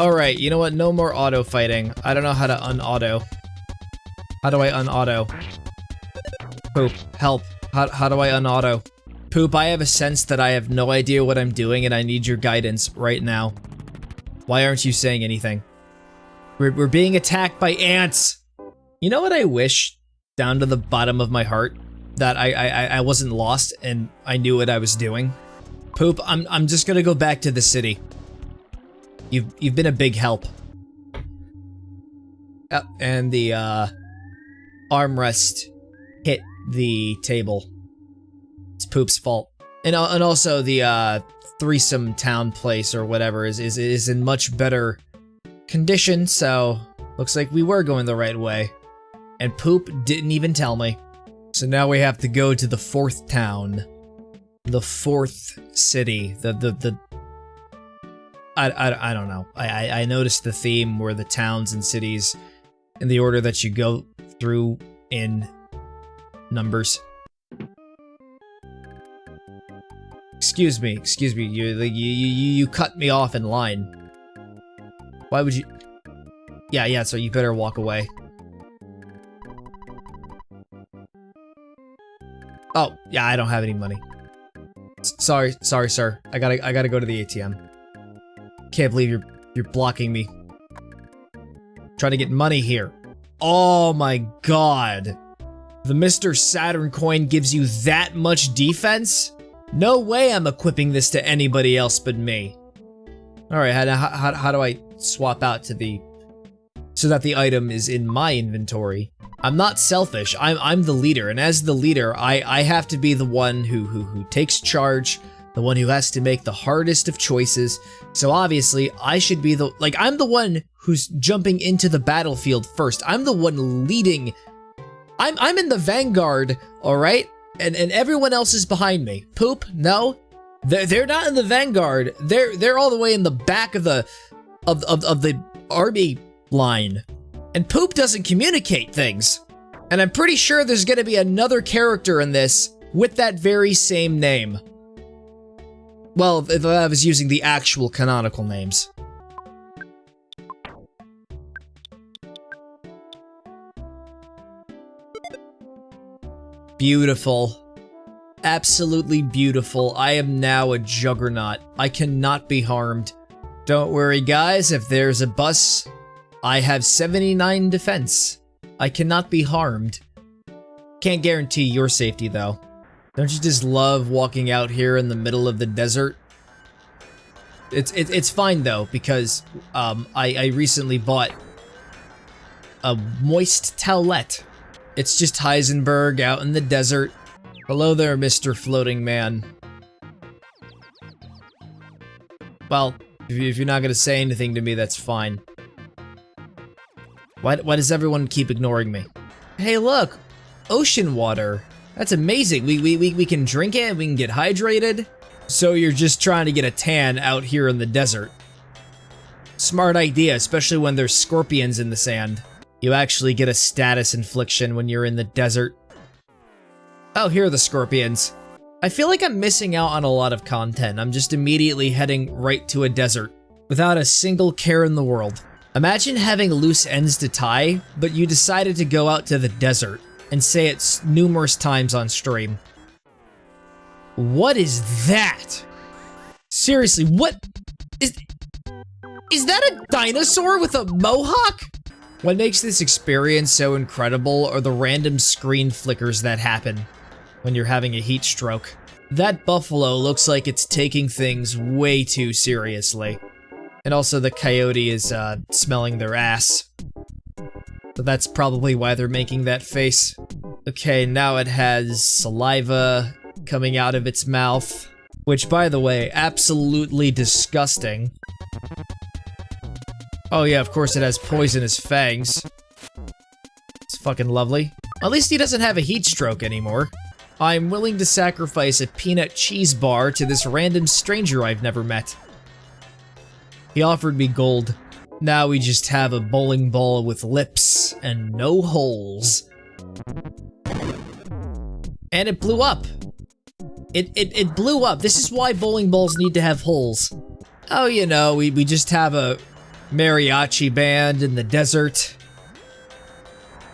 Alright, you know what? No more auto fighting. I don't know how to un-auto. How do I un-auto? Poop, help. How do I un-auto? Poop, I have a sense that I have no idea what I'm doing and I need your guidance right now. Why aren't you saying anything? We're being attacked by ants! You know what I wish, down to the bottom of my heart? That I wasn't lost and I knew what I was doing? Poop, I'm just gonna go back to the city. You've been a big help. And the armrest hit the table. It's Poop's fault. And also the threesome town place or whatever is in much better condition, so looks like we were going the right way. And Poop didn't even tell me. So now we have to go to the fourth town. The fourth city. I don't know. I noticed the theme where the towns and cities in the order that you go through in numbers. Excuse me. You cut me off in line. Why would you? Yeah, so you better walk away. Oh, yeah, I don't have any money. Sorry, sir. I gotta go to the ATM. Can't believe you're blocking me. Trying to get money here. Oh my god. The Mr. Saturn coin gives you that much defense? No way I'm equipping this to anybody else but me. Alright, how do I swap out to the... so that the item is in my inventory? I'm not selfish, I'm the leader, and as the leader, I have to be the one who takes charge, the one who has to make the hardest of choices, so obviously, I should be the- like, I'm the one who's jumping into the battlefield first. I'm the one leading. I'm in the vanguard, alright? And everyone else is behind me. Poop? No? They're not in the vanguard. They're all the way in the back of the army line. And Poop doesn't communicate things. And I'm pretty sure there's gonna be another character in this with that very same name. Well, if I was using the actual canonical names. Beautiful. Absolutely beautiful. I am now a juggernaut. I cannot be harmed. Don't worry, guys. If there's a bus, I have 79 defense. I cannot be harmed. Can't guarantee your safety, though. Don't you just love walking out here in the middle of the desert? It's fine, though, because I recently bought a moist towelette. It's just Heisenberg out in the desert. Hello there, Mr. Floating Man. Well, if you're not gonna say anything to me, that's fine. Why does everyone keep ignoring me? Hey, look! Ocean water! That's amazing! We can drink it, we can get hydrated. So you're just trying to get a tan out here in the desert. Smart idea, especially when there's scorpions in the sand. You actually get a status infliction when you're in the desert. Oh, here are the scorpions. I feel like I'm missing out on a lot of content. I'm just immediately heading right to a desert without a single care in the world. Imagine having loose ends to tie, but you decided to go out to the desert and say it numerous times on stream. What is that? Seriously, what is that a dinosaur with a mohawk? What makes this experience so incredible are the random screen flickers that happen when you're having a heat stroke. That buffalo looks like it's taking things way too seriously. And also the coyote is smelling their ass. So that's probably why they're making that face. Okay, now it has saliva coming out of its mouth. Which, by the way, absolutely disgusting. Oh yeah, of course it has poisonous fangs. It's fucking lovely. At least he doesn't have a heat stroke anymore. I'm willing to sacrifice a peanut cheese bar to this random stranger I've never met. He offered me gold. Now we just have a bowling ball with lips and no holes. And it blew up. It blew up. This is why bowling balls need to have holes. Oh, you know, we just have a mariachi band in the desert.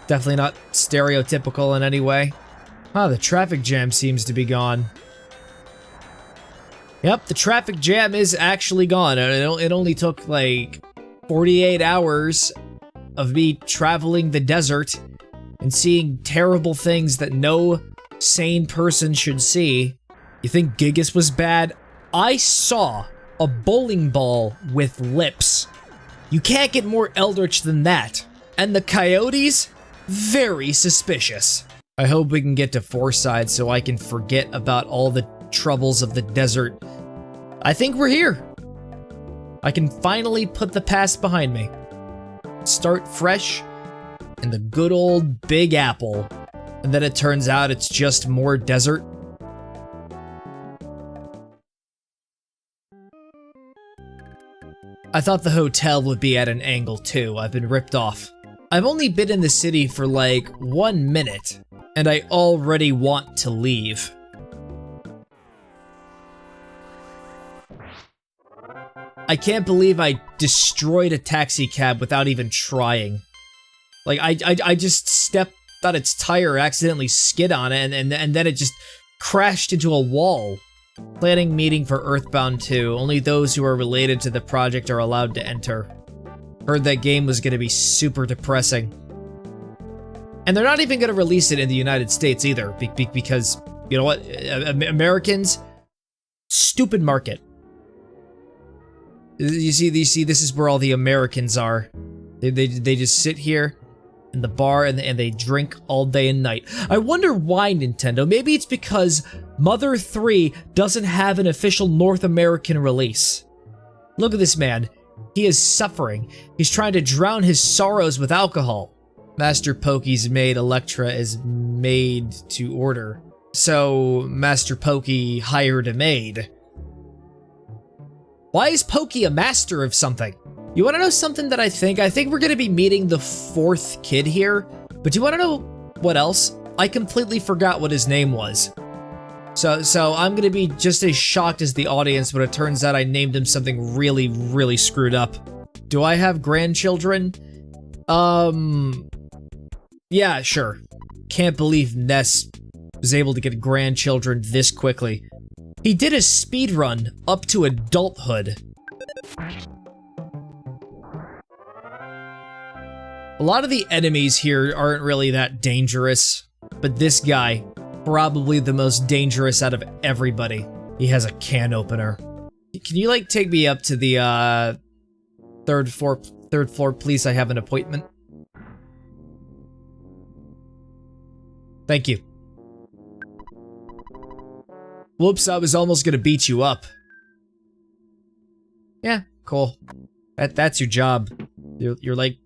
Definitely not stereotypical in any way. Ah, the traffic jam seems to be gone. Yep, the traffic jam is actually gone. It only took like 48 hours of me traveling the desert and seeing terrible things that no sane person should see. You think Gigas was bad? I saw a bowling ball with lips. You can't get more eldritch than that. And the coyotes? Very suspicious. I hope we can get to Fourside so I can forget about all the troubles of the desert. I think we're here. I can finally put the past behind me. Start fresh in the good old Big Apple. And then it turns out it's just more desert. I thought the hotel would be at an angle too. I've been ripped off. I've only been in the city for like 1 minute, and I already want to leave. I can't believe I destroyed a taxi cab without even trying. Like, I just stepped on its tire, accidentally skid on it, and then it just crashed into a wall. Planning meeting for Earthbound 2. Only those who are related to the project are allowed to enter. Heard that game was gonna be super depressing. And they're not even gonna release it in the United States either, because, you know what, Americans, stupid market. You see, this is where all the Americans are. They just sit here in the bar and they drink all day and night. I wonder why, Nintendo. Maybe it's because Mother 3 doesn't have an official North American release. Look at this man. He is suffering. He's trying to drown his sorrows with alcohol. Master Pokey's maid Electra is made to order. So Master Pokey hired a maid. Why is Pokey a master of something? You want to know something that I think? I think we're going to be meeting the 4th kid here. But do you want to know what else? I completely forgot what his name was. So I'm going to be just as shocked as the audience when it turns out I named him something really, really screwed up. Do I have grandchildren? Yeah, sure. Can't believe Ness was able to get grandchildren this quickly. He did a speed run up to adulthood. A lot of the enemies here aren't really that dangerous, but this guy, probably the most dangerous out of everybody. He has a can opener. Can you, like, take me up to the, third floor, please? I have an appointment. Thank you. Whoops, I was almost gonna beat you up. Yeah, cool. That's your job. You're like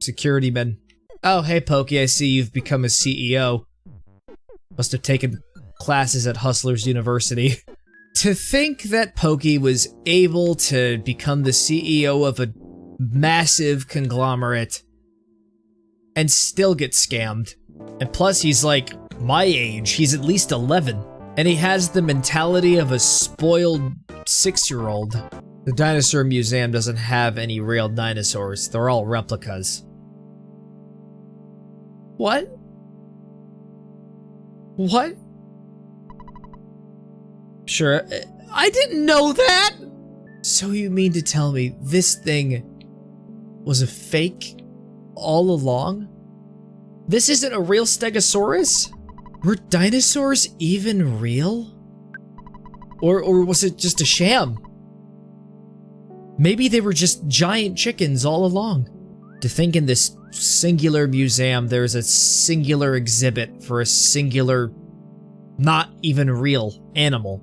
security men. Oh, hey Pokey, I see you've become a CEO. Must have taken classes at Hustlers University. To think that Pokey was able to become the CEO of a massive conglomerate and still get scammed. And plus he's like my age, he's at least 11. And he has the mentality of a spoiled 6-year-old. The dinosaur museum doesn't have any real dinosaurs. They're all replicas. What? What? Sure, I didn't know that! So you mean to tell me this thing was a fake all along? This isn't a real Stegosaurus? Were dinosaurs even real? Or was it just a sham? Maybe they were just giant chickens all along. To think in this singular museum there's a singular exhibit for a singular, not even real animal.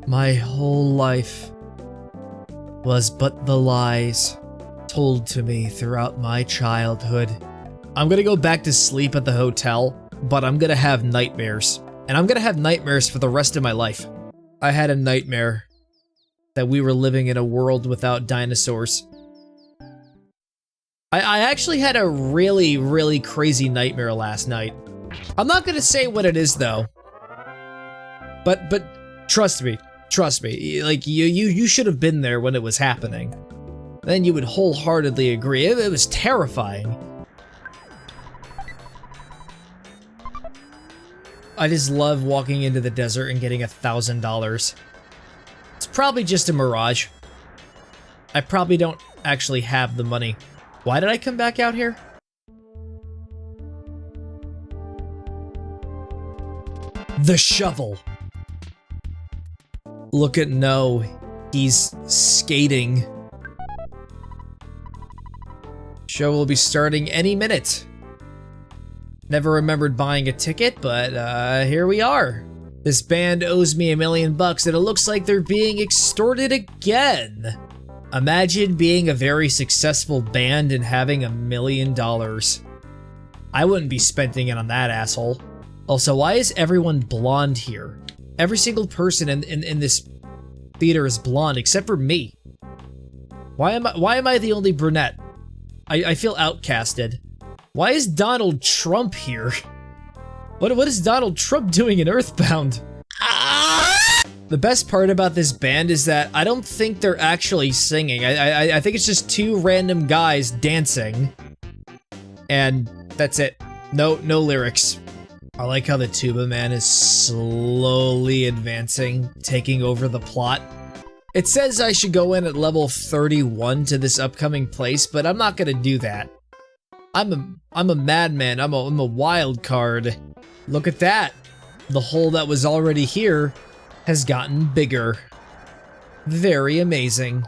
My whole life was but the lies told to me throughout my childhood. I'm gonna go back to sleep at the hotel, but I'm gonna have nightmares. And I'm gonna have nightmares for the rest of my life. I had a nightmare that we were living in a world without dinosaurs. I actually had a really, really crazy nightmare last night. I'm not gonna say what it is though. But trust me, like you should have been there when it was happening. then you would wholeheartedly agree. It was terrifying. I just love walking into the desert and getting $1,000. It's probably just a mirage. I probably don't actually have the money. Why did I come back out here? The shovel. Look at No. He's skating. Show will be starting any minute. Never remembered buying a ticket, but here we are. This band owes me $1 million and it looks like they're being extorted again. Imagine being a very successful band and having $1 million. I wouldn't be spending it on that asshole. Also, why is everyone blonde here? Every single person in this theater is blonde except for me. Why am I the only brunette? I feel outcasted. Why is Donald Trump here? What is Donald Trump doing in Earthbound? The best part about this band is that I don't think they're actually singing. I think it's just two random guys dancing. And that's it. No lyrics. I like how the tuba man is slowly advancing, taking over the plot. It says I should go in at level 31 to this upcoming place, but I'm not gonna do that. I'm a madman. I'm a wild card. Look at that. The hole that was already here has gotten bigger. Very amazing.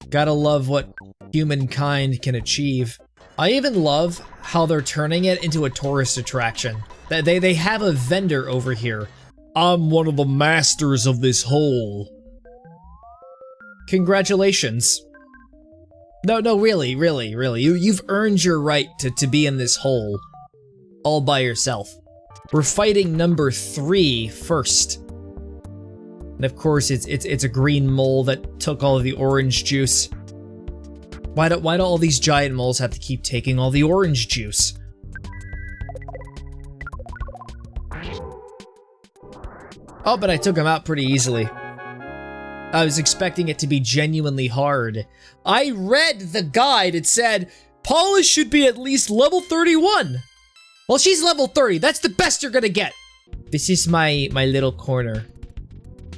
Gotta love what humankind can achieve. I even love how they're turning it into a tourist attraction. They have a vendor over here. I'm one of the masters of this hole. Congratulations. No, really. You've earned your right to be in this hole. All by yourself. We're fighting number 3 first. And of course, it's a green mole that took all of the orange juice. Why do all these giant moles have to keep taking all the orange juice? Oh, but I took him out pretty easily. I was expecting it to be genuinely hard. I read the guide. It said, Paula should be at least level 31. Well, she's level 30. That's the best you're gonna get. This is my little corner.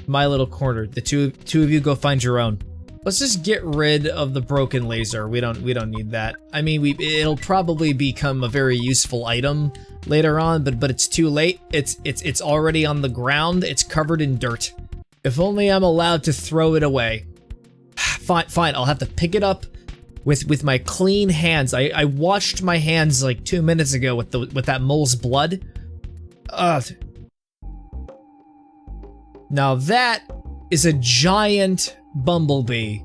My little corner. The two of you go find your own. Let's just get rid of the broken laser. We don't need that. I mean, it'll probably become a very useful item later on, but it's too late. It's already on the ground. It's covered in dirt. If only I'm allowed to throw it away. Fine, I'll have to pick it up with my clean hands. I washed my hands like 2 minutes ago with that mole's blood. Now that is a giant bumblebee.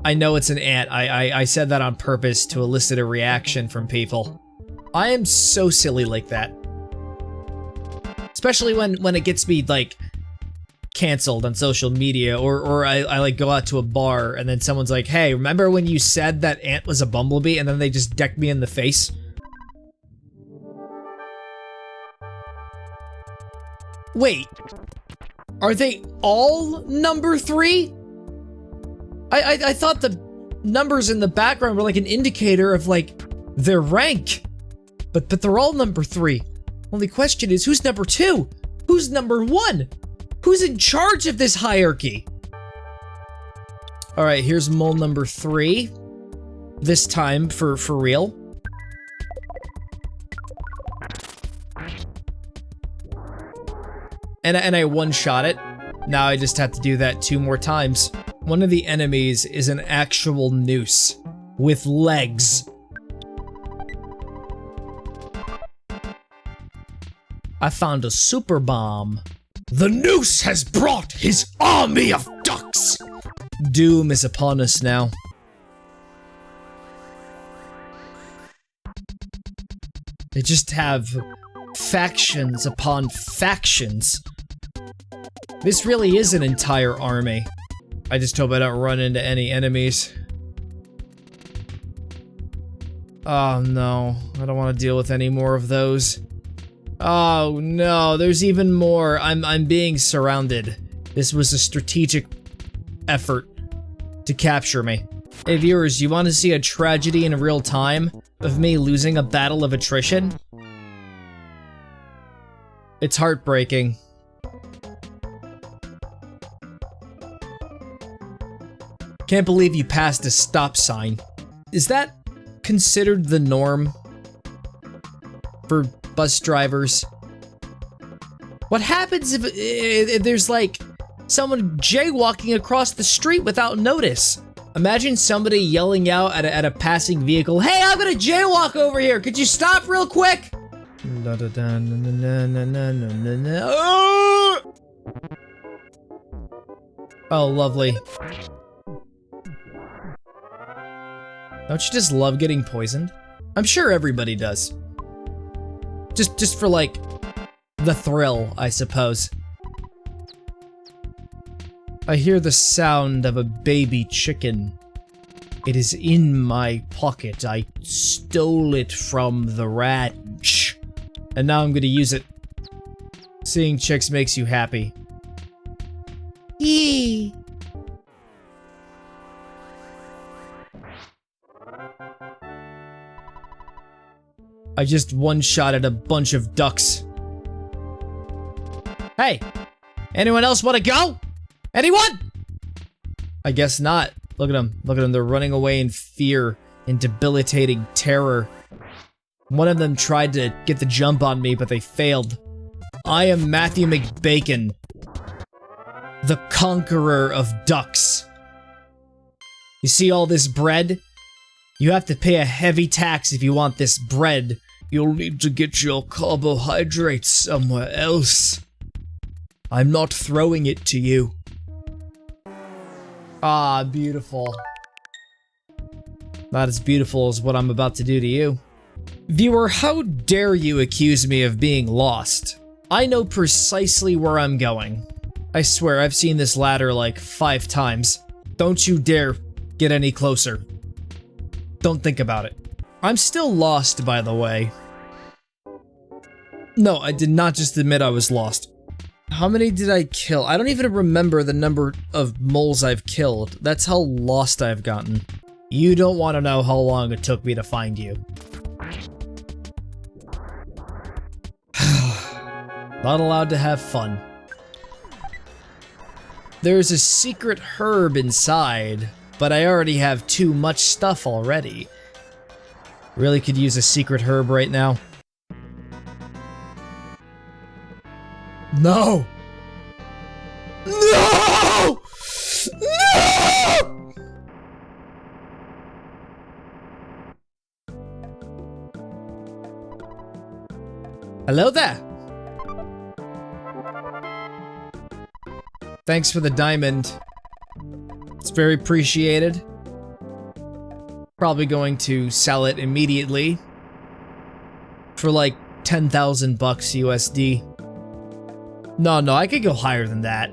I know it's an ant. I said that on purpose to elicit a reaction from people. I am so silly like that. Especially when it gets me like canceled on social media, or I like go out to a bar and then someone's like, hey, remember when you said that ant was a bumblebee, and then they just deck me in the face? Wait, are they all number 3? I thought the numbers in the background were like an indicator of like their rank, but they're all number 3. Only question is, who's number 2? Who's number 1? Who's in charge of this hierarchy? All right, here's mole number 3. This time for real. And I one-shot it. Now I just have to do that 2 more times. One of the enemies is an actual noose with legs. I found a super bomb. The noose has brought his army of ducks! Doom is upon us now. They just have factions upon factions. This really is an entire army. I just hope I don't run into any enemies. Oh no, I don't want to deal with any more of those. Oh no, there's even more. I'm being surrounded. This was a strategic effort to capture me. Hey viewers, you want to see a tragedy in real time of me losing a battle of attrition? It's heartbreaking. Can't believe you passed a stop sign. Is that considered the norm for bus drivers? What happens if there's like someone jaywalking across the street without notice? Imagine somebody yelling out at a passing vehicle, "Hey, I'm gonna jaywalk over here. Could you stop real quick?" Oh, lovely. Don't you just love getting poisoned? I'm sure everybody does. Just for like the thrill, I suppose. I hear the sound of a baby chicken. It is in my pocket. I stole it from the ranch. And now I'm gonna use it. Seeing chicks makes you happy. Yee. I just one-shotted a bunch of ducks. Hey! Anyone else want to go? Anyone? I guess not. Look at them. Look at them. They're running away in fear and debilitating terror. One of them tried to get the jump on me, but they failed. I am Matthew McBacon, the conqueror of ducks. You see all this bread? You have to pay a heavy tax if you want this bread. You'll need to get your carbohydrates somewhere else. I'm not throwing it to you. Ah, beautiful. Not as beautiful as what I'm about to do to you. Viewer, how dare you accuse me of being lost? I know precisely where I'm going. I swear, I've seen this ladder like 5 times. Don't you dare get any closer. Don't think about it. I'm still lost, by the way. No, I did not just admit I was lost. How many did I kill? I don't even remember the number of moles I've killed. That's how lost I've gotten. You don't want to know how long it took me to find you. Not allowed to have fun. There's a secret herb inside, but I already have too much stuff already. Really could use a secret herb right now. No! No! No! Hello there. Thanks for the diamond. It's very appreciated. Probably going to sell it immediately for like 10,000 bucks USD. No, I could go higher than that.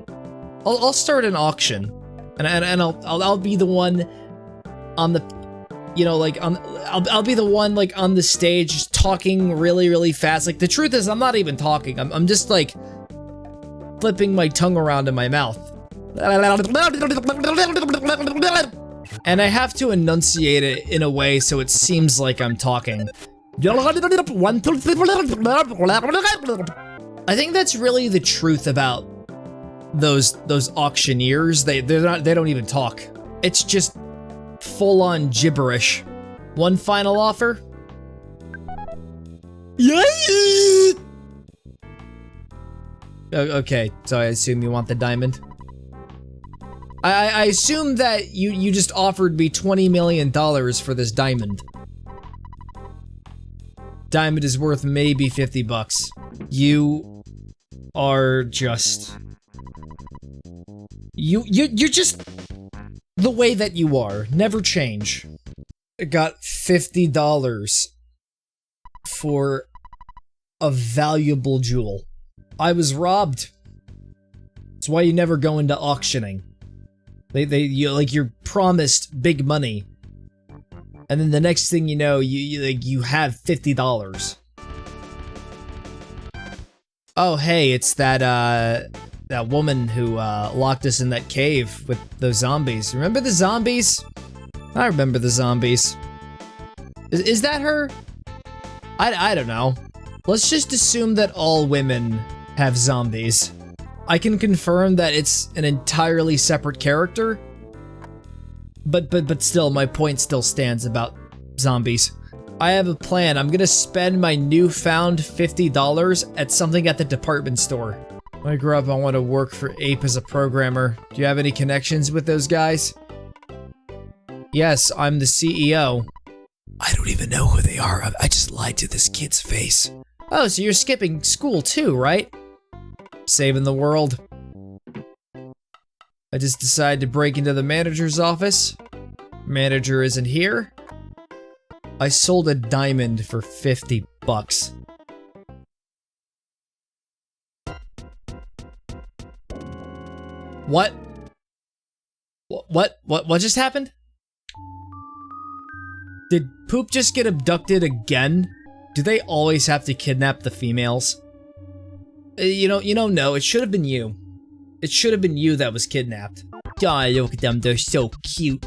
I'll start an auction, and I'll be the one on the, you know, like I'll be the one like on the stage talking really fast. Like the truth is, I'm not even talking. I'm just like flipping my tongue around in my mouth. And I have to enunciate it in a way so it seems like I'm talking. I think that's really the truth about those auctioneers. They don't even talk. It's just full-on gibberish. One final offer? Yay! Okay, so I assume you want the diamond. I assume that you just offered me $20 million for this diamond. Diamond is worth maybe 50 bucks. You are just... You're just the way that you are. Never change. I got $50 for a valuable jewel. I was robbed. That's why you never go into auctioning. You're promised big money, and then the next thing you know, you have $50. Oh hey, it's that woman who locked us in that cave with those zombies. Remember the zombies? I remember the zombies. Is that her? I don't know. Let's just assume that all women have zombies. I can confirm that it's an entirely separate character. But still, my point still stands about zombies. I have a plan. I'm gonna spend my newfound $50 at something at the department store. When I grow up, I want to work for Ape as a programmer. Do you have any connections with those guys? Yes, I'm the CEO. I don't even know who they are. I just lied to this kid's face. Oh, so you're skipping school too, right? Saving the world. I just decided to break into the manager's office. Manager isn't here. I sold a diamond for 50 bucks. What? What just happened? Did Poop just get abducted again? Do they always have to kidnap the females? No, it should have been you. It should have been you that was kidnapped. God, look at them, they're so cute.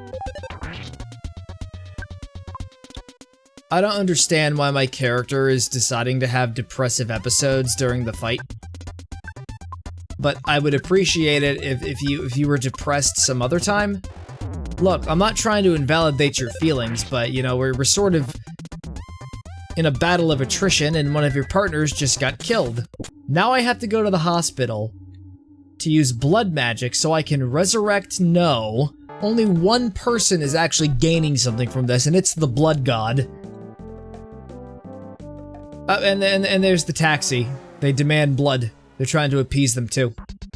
I don't understand why my character is deciding to have depressive episodes during the fight. But I would appreciate it if you were depressed some other time. Look, I'm not trying to invalidate your feelings, but we're sort of in a battle of attrition and one of your partners just got killed. Now I have to go to the hospital to use blood magic so I can resurrect No. Only one person is actually gaining something from this, and it's the blood god. And there's the taxi. They demand blood. They're trying to appease them too.